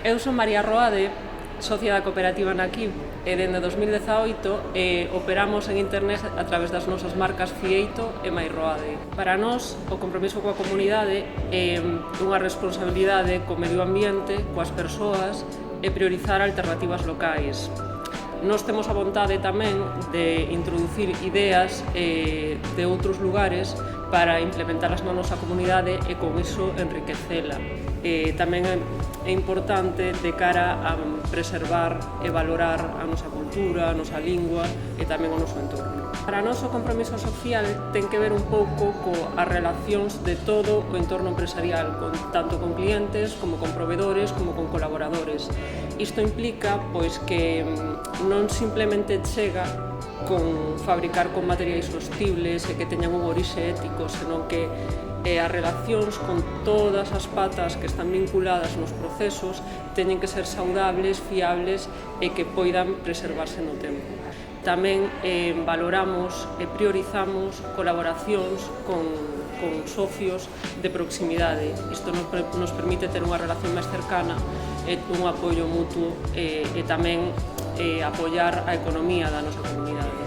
Eu son María Roade, socia da cooperativa Naquib, e dende 2018 operamos en internet a través das nosas marcas Fieito e Mairroade. Para nós, o compromiso coa comunidade é unha responsabilidade co medio ambiente, coas persoas e priorizar alternativas locais. Nós temos a vontade tamén de introducir ideas de outros lugares para implementalas na nosa comunidade e con iso enriquecela. Tamén é importante de cara a preservar e valorar a nosa cultura, a nosa lingua e tamén o noso entorno. Para nós o compromiso social ten que ver un pouco coas relacións de todo o entorno empresarial, tanto con clientes, como con proveedores, como con colaboradores. Isto implica pois que non simplemente chega con fabricar con materiais sostibles e que teñan un orixe ético, senón que as relacións con todas as patas que están vinculadas nos procesos teñen que ser saudables, fiables e que poidan preservarse no tempo. Tamén valoramos e priorizamos colaboracións con socios de proximidade. Isto nos permite ter unha relación máis cercana e un apoio mutuo e tamén apoiar a economía da nosa comunidade.